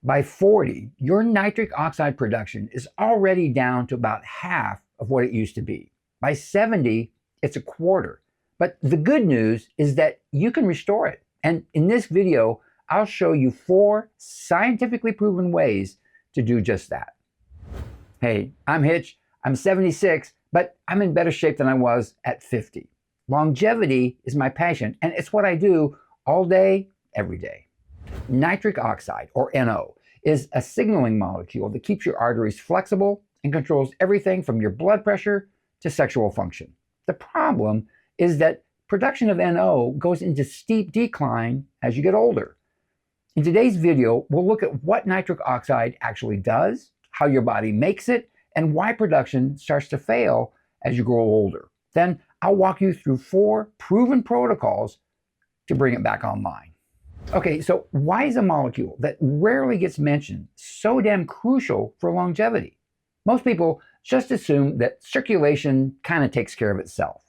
By 40, your nitric oxide production is already down to about half of what it used to be. By 70, it's a quarter. But the good news is that you can restore it. And in this video, I'll show you 4 scientifically proven ways to do just that. Hey, I'm Hitch. I'm 76, but I'm in better shape than I was at 50. Longevity is my passion, and it's what I do all day, every day. Nitric oxide, or NO, is a signaling molecule that keeps your arteries flexible and controls everything from your blood pressure to sexual function. The problem is that production of NO goes into steep decline as you get older. In today's video, we'll look at what nitric oxide actually does, how your body makes it, and why production starts to fail as you grow older. Then I'll walk you through 4 proven protocols to bring it back online. Okay, so why is a molecule that rarely gets mentioned so damn crucial for longevity? Most people just assume that circulation kind of takes care of itself.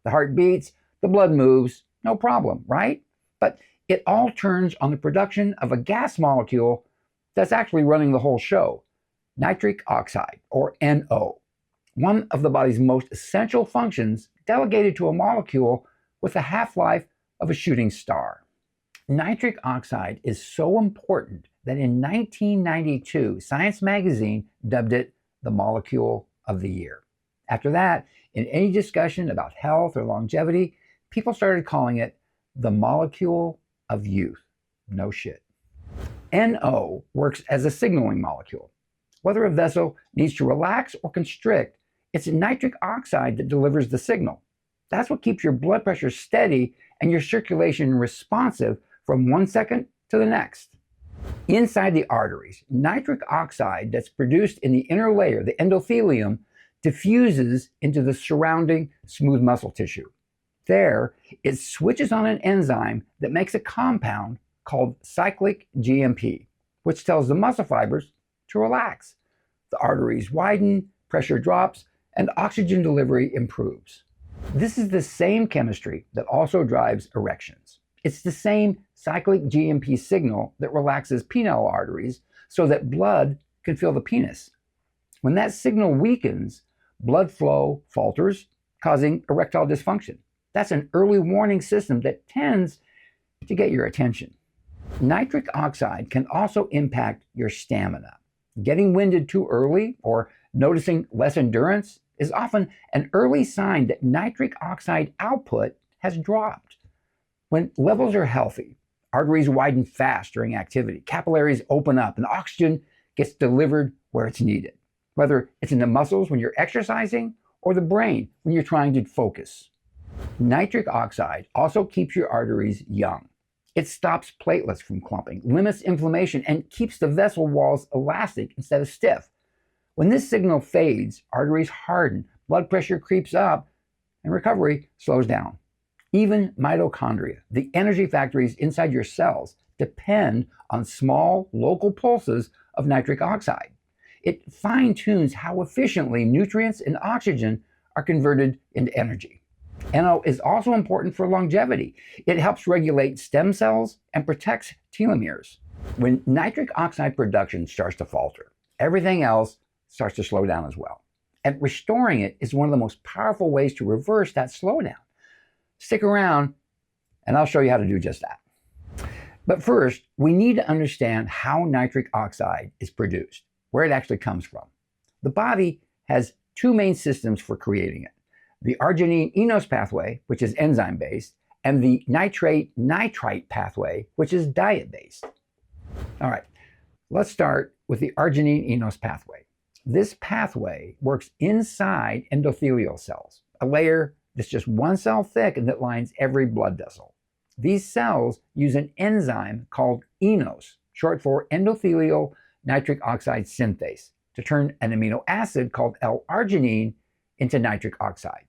The heart beats, the blood moves, no problem, right? But it all turns on the production of a gas molecule that's actually running the whole show, nitric oxide, or NO, one of the body's most essential functions delegated to a molecule with a half-life of a shooting star. Nitric oxide is so important that in 1992, Science magazine dubbed it the molecule of the year. After that, in any discussion about health or longevity, people started calling it the molecule of youth. No shit. NO works as a signaling molecule. Whether a vessel needs to relax or constrict, it's nitric oxide that delivers the signal. That's what keeps your blood pressure steady and your circulation responsive from one second to the next. Inside the arteries, nitric oxide that's produced in the inner layer, the endothelium, diffuses into the surrounding smooth muscle tissue. There, it switches on an enzyme that makes a compound called cyclic GMP, which tells the muscle fibers to relax. The arteries widen, pressure drops, and oxygen delivery improves. This is the same chemistry that also drives erections. It's the same cyclic GMP signal that relaxes penile arteries so that blood can fill the penis. When that signal weakens, blood flow falters, causing erectile dysfunction. That's an early warning system that tends to get your attention. Nitric oxide can also impact your stamina. Getting winded too early or noticing less endurance is often an early sign that nitric oxide output has dropped. When levels are healthy, arteries widen fast during activity, capillaries open up, and oxygen gets delivered where it's needed, whether it's in the muscles when you're exercising or the brain when you're trying to focus. Nitric oxide also keeps your arteries young. It stops platelets from clumping, limits inflammation, and keeps the vessel walls elastic instead of stiff. When this signal fades, arteries harden, blood pressure creeps up, and recovery slows down. Even mitochondria, the energy factories inside your cells, depend on small local pulses of nitric oxide. It fine-tunes how efficiently nutrients and oxygen are converted into energy. NO is also important for longevity. It helps regulate stem cells and protects telomeres. When nitric oxide production starts to falter, everything else starts to slow down as well. And restoring it is one of the most powerful ways to reverse that slowdown. Stick around, and I'll show you how to do just that. But first, we need to understand how nitric oxide is produced, where it actually comes from. The body has 2 main systems for creating it: the arginine-enos pathway, which is enzyme-based, and the nitrate-nitrite pathway, which is diet-based. All right, let's start with the arginine-enos pathway. This pathway works inside endothelial cells, a layer that's just 1 cell thick and that lines every blood vessel. These cells use an enzyme called enos, short for endothelial nitric oxide synthase, to turn an amino acid called L-arginine into nitric oxide.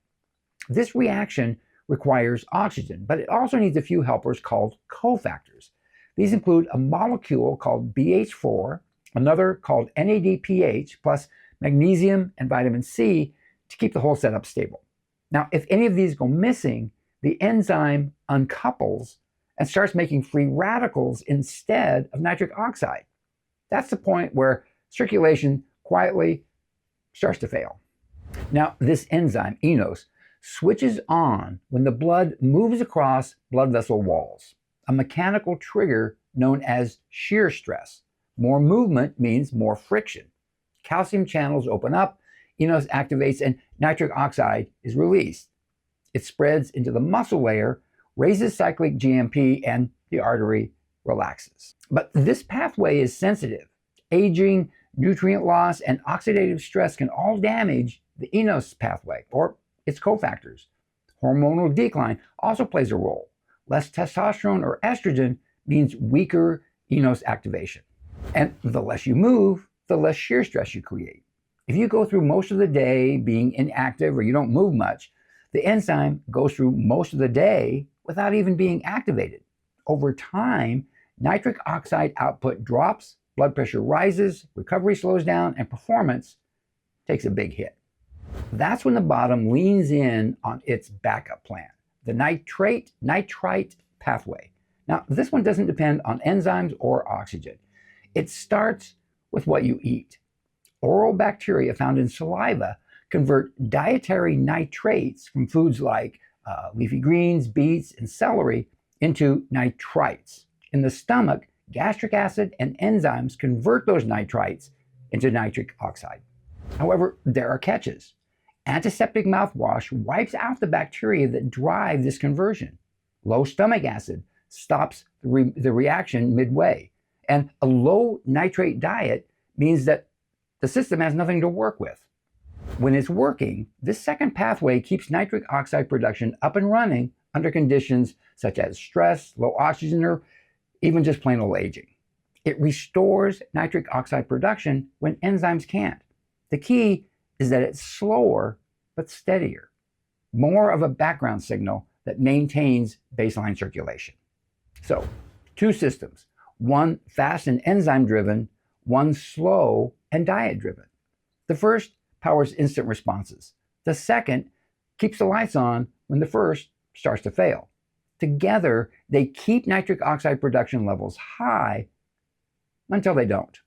This reaction requires oxygen, but it also needs a few helpers called cofactors. These include a molecule called BH4, another called NADPH, plus magnesium and vitamin C to keep the whole setup stable. Now, if any of these go missing, the enzyme uncouples and starts making free radicals instead of nitric oxide. That's the point where circulation quietly starts to fail. Now, this enzyme, enos, switches on when the blood moves across blood vessel walls, a mechanical trigger known as shear stress. More movement means more friction. Calcium channels open up, enos activates, and nitric oxide is released. It spreads into the muscle layer, raises cyclic GMP, and the artery relaxes. But this pathway is sensitive. Aging, nutrient loss, and oxidative stress can all damage the enos pathway or its cofactors. Hormonal decline also plays a role. Less testosterone or estrogen means weaker enos activation. And the less you move, the less shear stress you create. If you go through most of the day being inactive or you don't move much, the enzyme goes through most of the day without even being activated. Over time, nitric oxide output drops, blood pressure rises, recovery slows down, and performance takes a big hit. That's when the bottom leans in on its backup plan, the nitrite pathway. Now, this one doesn't depend on enzymes or oxygen. It starts with what you eat. Oral bacteria found in saliva convert dietary nitrates from foods like leafy greens, beets, and celery into nitrites. In the stomach, gastric acid and enzymes convert those nitrites into nitric oxide. However, there are catches. Antiseptic mouthwash wipes out the bacteria that drive this conversion. Low stomach acid stops the reaction midway. And a low nitrate diet means that the system has nothing to work with. When it's working, this second pathway keeps nitric oxide production up and running under conditions such as stress, low oxygen, or even just plain old aging. It restores nitric oxide production when enzymes can't. The key is that it's slower but steadier, more of a background signal that maintains baseline circulation. So, two systems, one fast and enzyme driven, one slow and diet driven. The first powers instant responses. The second keeps the lights on when the first starts to fail. Together, they keep nitric oxide production levels high until they don't.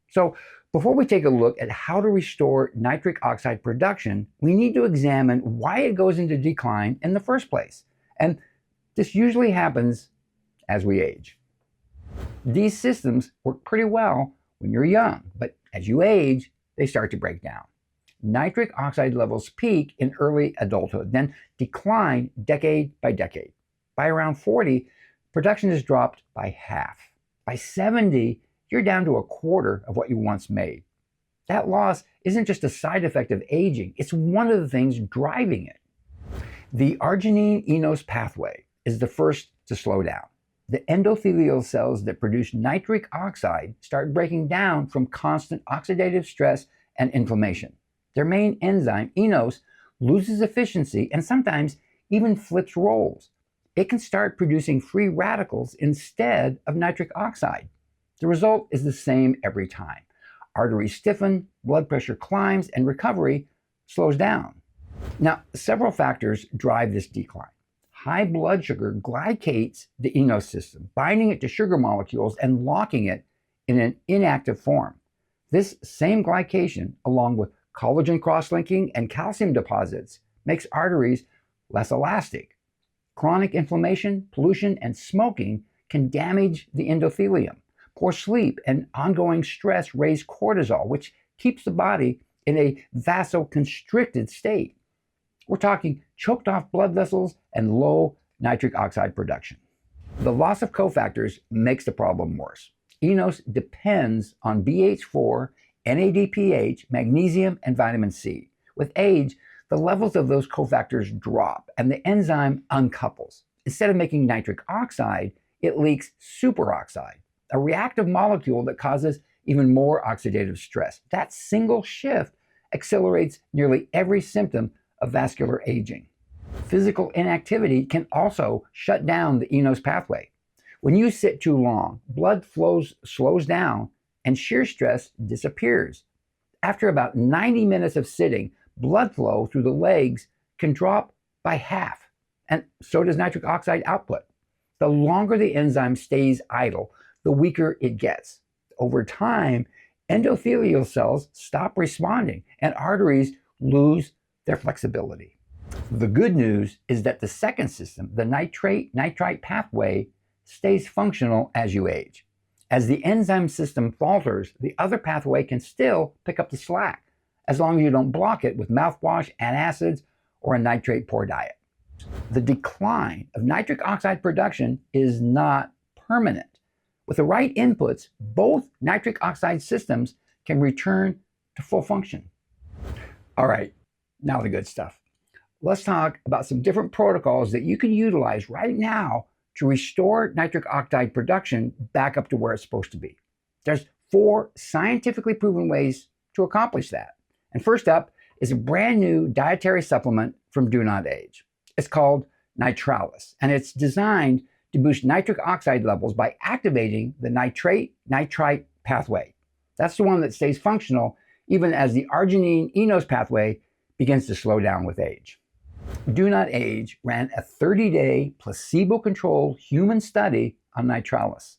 So, before we take a look at how to restore nitric oxide production, we need to examine why it goes into decline in the first place. And this usually happens as we age. These systems work pretty well when you're young, but as you age, they start to break down. Nitric oxide levels peak in early adulthood, then decline decade by decade. By around 40, production is dropped by half. By 70, you're down to a quarter of what you once made. That loss isn't just a side effect of aging, it's one of the things driving it. The arginine-enos pathway is the first to slow down. The endothelial cells that produce nitric oxide start breaking down from constant oxidative stress and inflammation. Their main enzyme, enos, loses efficiency and sometimes even flips roles. It can start producing free radicals instead of nitric oxide. The result is the same every time. Arteries stiffen, blood pressure climbs, and recovery slows down. Now, several factors drive this decline. High blood sugar glycates the enos system, binding it to sugar molecules and locking it in an inactive form. This same glycation, along with collagen cross-linking and calcium deposits, makes arteries less elastic. Chronic inflammation, pollution, and smoking can damage the endothelium. Poor sleep and ongoing stress raise cortisol, which keeps the body in a vasoconstricted state. We're talking choked off blood vessels and low nitric oxide production. The loss of cofactors makes the problem worse. Enos depends on BH4, NADPH, magnesium, and vitamin C. With age, the levels of those cofactors drop and the enzyme uncouples. Instead of making nitric oxide, it leaks superoxide, a reactive molecule that causes even more oxidative stress. That single shift accelerates nearly every symptom of vascular aging. Physical inactivity can also shut down the enos pathway. When you sit too long, blood flow slows down and shear stress disappears. After about 90 minutes of sitting, blood flow through the legs can drop by half, and so does nitric oxide output. The longer the enzyme stays idle, the weaker it gets. over time, endothelial cells stop responding and arteries lose their flexibility. The good news is that the second system, the nitrite pathway, stays functional as you age. As the enzyme system falters, the other pathway can still pick up the slack, as long as you don't block it with mouthwash, antacids, or a nitrate-poor diet. The decline of nitric oxide production is not permanent. With the right inputs, both nitric oxide systems can return to full function. All right, now the good stuff. Let's talk about some different protocols that you can utilize right now to restore nitric oxide production back up to where it's supposed to be. There's 4 scientifically proven ways to accomplish that. And first up is a brand new dietary supplement from Do Not Age. It's called Nitralis, and it's designed to boost nitric oxide levels by activating the nitrite pathway. That's the one that stays functional even as the arginine-enos pathway begins to slow down with age. Do Not Age ran a 30-day placebo-controlled human study on Nitralis.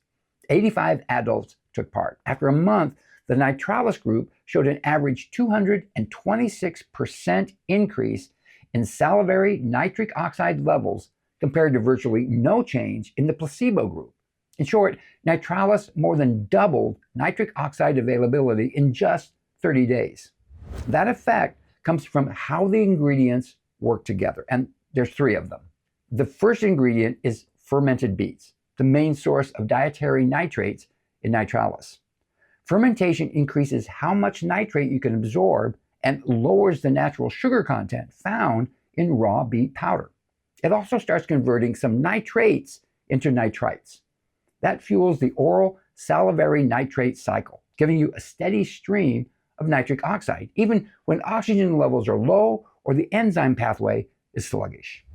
85 adults took part. After a month, the Nitralis group showed an average 226% increase in salivary nitric oxide levels compared to virtually no change in the placebo group. In short, Nitralis more than doubled nitric oxide availability in just 30 days. That effect comes from how the ingredients work together, and there's 3 of them. The first ingredient is fermented beets, the main source of dietary nitrates in Nitralis. Fermentation increases how much nitrate you can absorb and lowers the natural sugar content found in raw beet powder. It also starts converting some nitrates into nitrites. That fuels the oral salivary nitrate cycle, giving you a steady stream of nitric oxide, even when oxygen levels are low or the enzyme pathway is sluggish.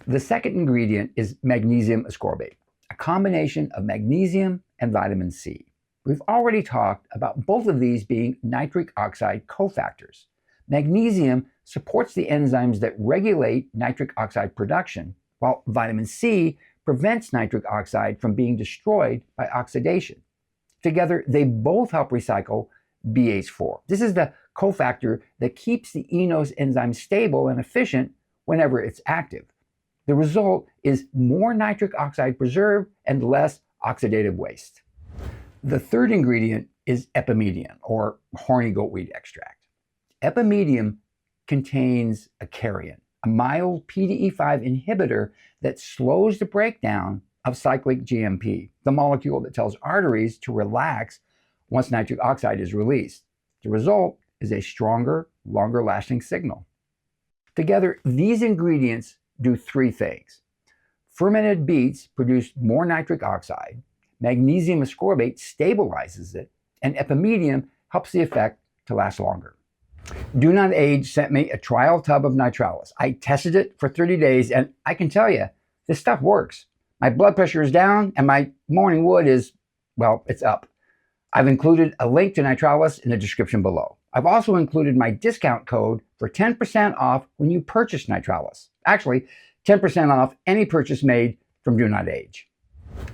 The second ingredient is magnesium ascorbate, a combination of magnesium and vitamin C. We've already talked about both of these being nitric oxide cofactors. Magnesium supports the enzymes that regulate nitric oxide production, while vitamin C prevents nitric oxide from being destroyed by oxidation. Together, they both help recycle BH4. This is the cofactor that keeps the enos enzyme stable and efficient whenever it's active. The result is more nitric oxide preserved and less oxidative waste. The third ingredient is epimedium, or horny goatweed extract. Epimedium contains a carrion, a mild PDE5 inhibitor that slows the breakdown of cyclic GMP, the molecule that tells arteries to relax once nitric oxide is released. The result is a stronger, longer-lasting signal. Together, these ingredients do 3 things. Fermented beets produce more nitric oxide, magnesium ascorbate stabilizes it, and epimedium helps the effect to last longer. Do Not Age sent me a trial tub of Nitralis. I tested it for 30 days, and I can tell you, this stuff works. My blood pressure is down, and my morning wood is, well, it's up. I've included a link to Nitralis in the description below. I've also included my discount code for 10% off when you purchase Nitralis. Actually, 10% off any purchase made from Do Not Age.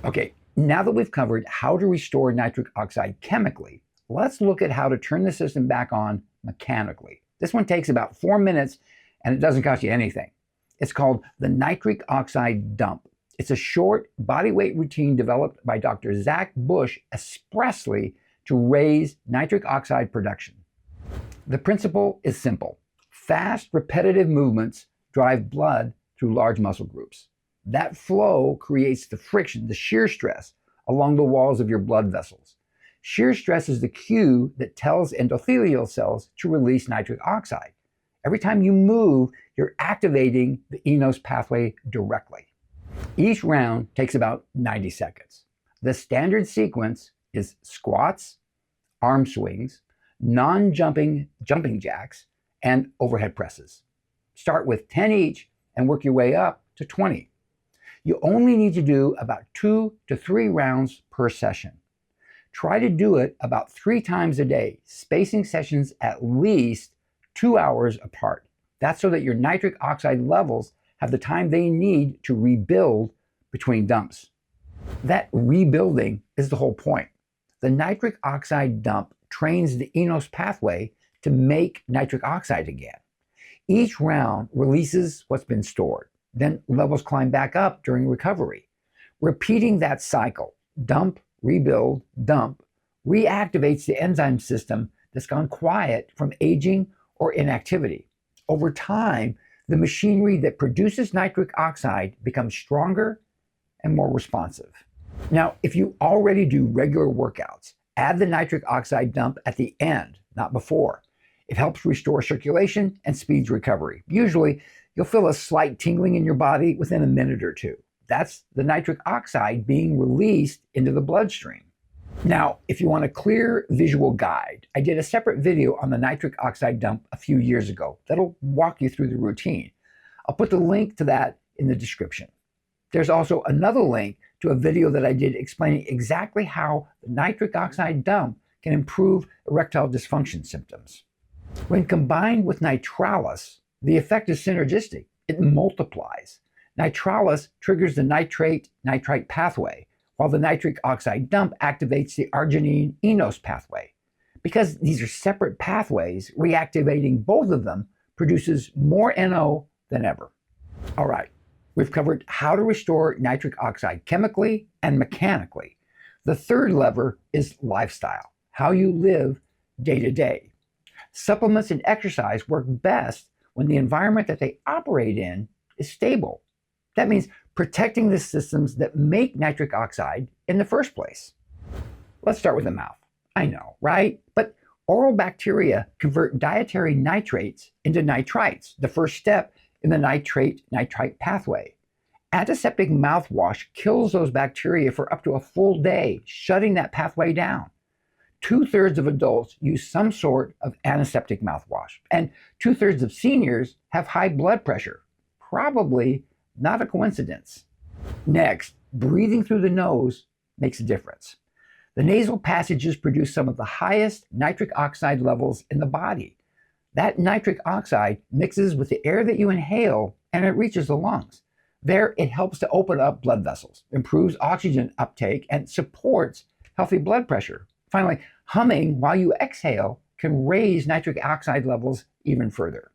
Okay, now that we've covered how to restore nitric oxide chemically, let's look at how to turn the system back on mechanically. This one takes about 4 minutes and it doesn't cost you anything. It's called the nitric oxide dump. It's a short bodyweight routine developed by Dr. Zach Bush expressly to raise nitric oxide production. The principle is simple. Fast, repetitive movements drive blood through large muscle groups. That flow creates the friction, the shear stress, along the walls of your blood vessels. Shear stress is the cue that tells endothelial cells to release nitric oxide. Every time you move, you're activating the enos pathway directly. Each round takes about 90 seconds. The standard sequence is squats, arm swings, non-jumping jumping jacks, and overhead presses. Start with 10 each and work your way up to 20. You only need to do about 2 to 3 rounds per session. Try to do it about 3 times a day, spacing sessions at least 2 hours apart. That's so that your nitric oxide levels have the time they need to rebuild between dumps. That rebuilding is the whole point. the nitric oxide dump trains the enos pathway to make nitric oxide again. Each round releases what's been stored. Then levels climb back up during recovery. Repeating that cycle, dump, rebuild, dump, reactivates the enzyme system that's gone quiet from aging or inactivity. Over time, the machinery that produces nitric oxide becomes stronger and more responsive. Now, if you already do regular workouts, add the nitric oxide dump at the end, not before. It helps restore circulation and speeds recovery. Usually, you'll feel a slight tingling in your body within a minute or two. That's the nitric oxide being released into the bloodstream. Now, if you want a clear visual guide, I did a separate video on the nitric oxide dump a few years ago that'll walk you through the routine. I'll put the link to that in the description. There's also another link to a video that I did explaining exactly how the nitric oxide dump can improve erectile dysfunction symptoms. When combined with Nitralis, the effect is synergistic. It multiplies. Nitralis triggers the nitrite pathway, while the nitric oxide dump activates the arginine-enos pathway. Because these are separate pathways, reactivating both of them produces more NO than ever. All right, we've covered how to restore nitric oxide chemically and mechanically. The third lever is lifestyle, how you live day to day. Supplements and exercise work best when the environment that they operate in is stable. That means protecting the systems that make nitric oxide in the first place. Let's start with the mouth. I know, right? But oral bacteria convert dietary nitrates into nitrites, the first step in the nitrate-nitrite pathway. Antiseptic mouthwash kills those bacteria for up to a full day, shutting that pathway down. 2/3 of adults use some sort of antiseptic mouthwash, and 2/3 of seniors have high blood pressure. Probably not a coincidence. Next, breathing through the nose makes a difference. The nasal passages produce some of the highest nitric oxide levels in the body. That nitric oxide mixes with the air that you inhale and it reaches the lungs. There, it helps to open up blood vessels, improves oxygen uptake, and supports healthy blood pressure. Finally, humming while you exhale can raise nitric oxide levels even further.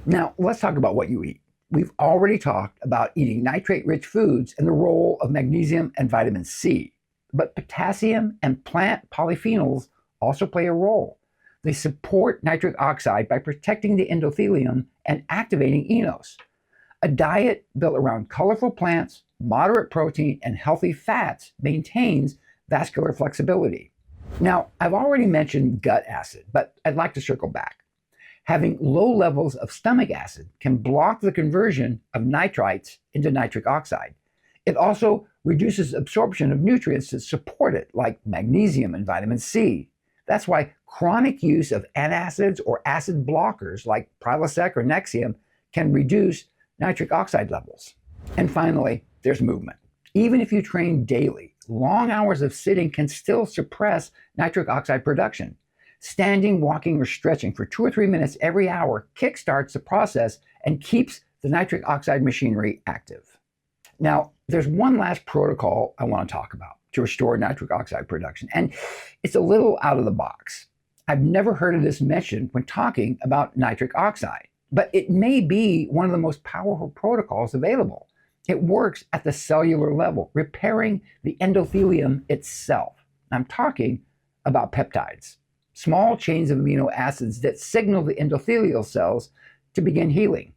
Now, let's talk about what you eat. We've already talked about eating nitrate-rich foods and the role of magnesium and vitamin C. But potassium and plant polyphenols also play a role. They support nitric oxide by protecting the endothelium and activating enos. A diet built around colorful plants, moderate protein, and healthy fats maintains vascular flexibility. Now, I've already mentioned gut acid, but I'd like to circle back. Having low levels of stomach acid can block the conversion of nitrites into nitric oxide. It also reduces absorption of nutrients that support it, like magnesium and vitamin C. That's why chronic use of antacids or acid blockers like Prilosec or Nexium can reduce nitric oxide levels. And finally, there's movement. Even if you train daily, long hours of sitting can still suppress nitric oxide production. Standing, walking, or stretching for 2 or 3 minutes every hour kickstarts the process and keeps the nitric oxide machinery active. Now, there's one last protocol I want to talk about to restore nitric oxide production, and it's a little out of the box. I've never heard of this mentioned when talking about nitric oxide, but it may be one of the most powerful protocols available. It works at the cellular level, repairing the endothelium itself. I'm talking about peptides. Small chains of amino acids that signal the endothelial cells to begin healing.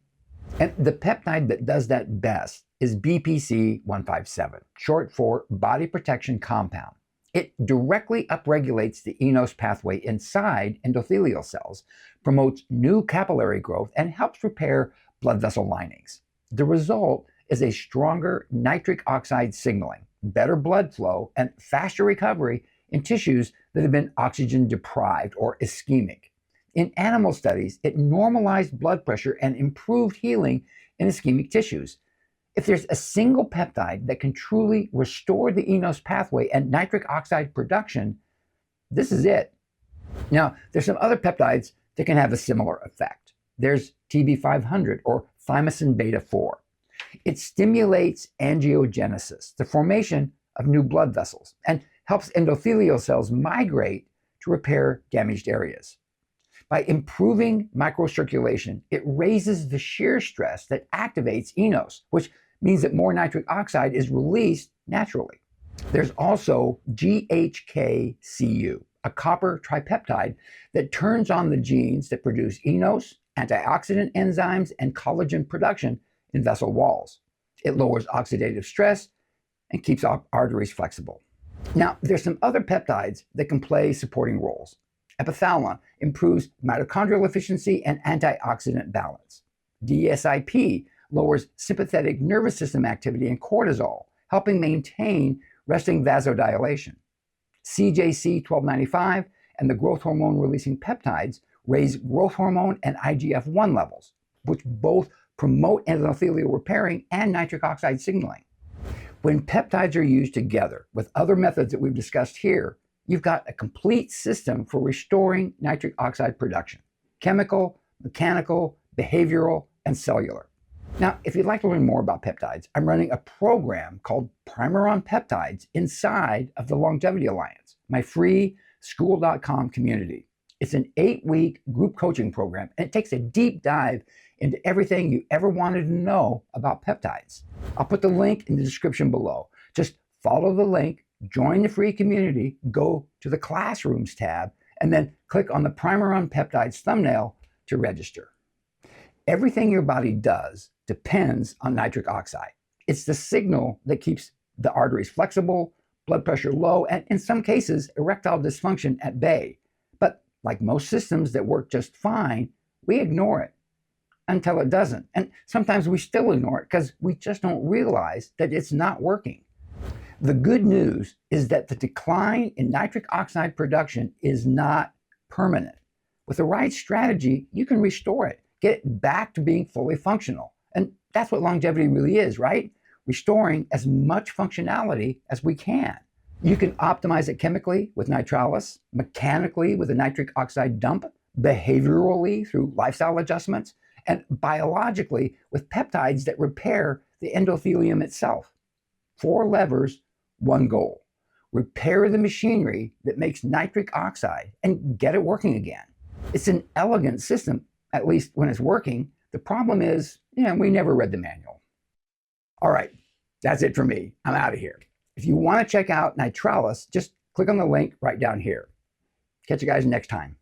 And the peptide that does that best is BPC-157, short for body protection compound. It directly upregulates the enos pathway inside endothelial cells, promotes new capillary growth, and helps repair blood vessel linings. The result is a stronger nitric oxide signaling, better blood flow, and faster recovery in tissues that have been oxygen deprived or ischemic. In animal studies, it normalized blood pressure and improved healing in ischemic tissues. If there's a single peptide that can truly restore the enos pathway and nitric oxide production, this is it. Now, there's some other peptides that can have a similar effect. There's TB500 or thymosin beta 4. It stimulates angiogenesis, the formation of new blood vessels. And helps endothelial cells migrate to repair damaged areas. By improving microcirculation, it raises the shear stress that activates enos, which means that more nitric oxide is released naturally. There's also GHK-Cu, a copper tripeptide that turns on the genes that produce enos, antioxidant enzymes, and collagen production in vessel walls. It lowers oxidative stress and keeps arteries flexible. Now, there's some other peptides that can play supporting roles. Epithalon improves mitochondrial efficiency and antioxidant balance. DSIP lowers sympathetic nervous system activity and cortisol, helping maintain resting vasodilation. CJC1295 and the growth hormone releasing peptides raise growth hormone and IGF-1 levels, which both promote endothelial repairing and nitric oxide signaling. When peptides are used together with other methods that we've discussed here, you've got a complete system for restoring nitric oxide production: chemical, mechanical, behavioral, and cellular. Now, if you'd like to learn more about peptides, I'm running a program called Primer on Peptides inside of the Longevity Alliance, my free school.com community. It's an 8-week group coaching program, and it takes a deep dive into everything you ever wanted to know about peptides. I'll put the link in the description below. Just follow the link, join the free community, go to the Classrooms tab, and then click on the Primer on Peptides thumbnail to register. Everything your body does depends on nitric oxide. It's the signal that keeps the arteries flexible, blood pressure low, and in some cases, erectile dysfunction at bay. But like most systems that work just fine, we ignore it until it doesn't. And sometimes we still ignore it because we just don't realize that it's not working. The good news is that the decline in nitric oxide production is not permanent. With the right strategy, you can restore it, get it back to being fully functional. And that's what longevity really is, right? Restoring as much functionality as we can. You can optimize it chemically with Nitralis, mechanically with a nitric oxide dump, behaviorally through lifestyle adjustments, and biologically with peptides that repair the endothelium itself. 4 levers, 1 goal: repair the machinery that makes nitric oxide and get it working again. It's an elegant system, at least when it's working. The problem is, we never read the manual. All right, that's it for me. I'm out of here. If you want to check out Nitralis, just click on the link right down here. Catch you guys next time.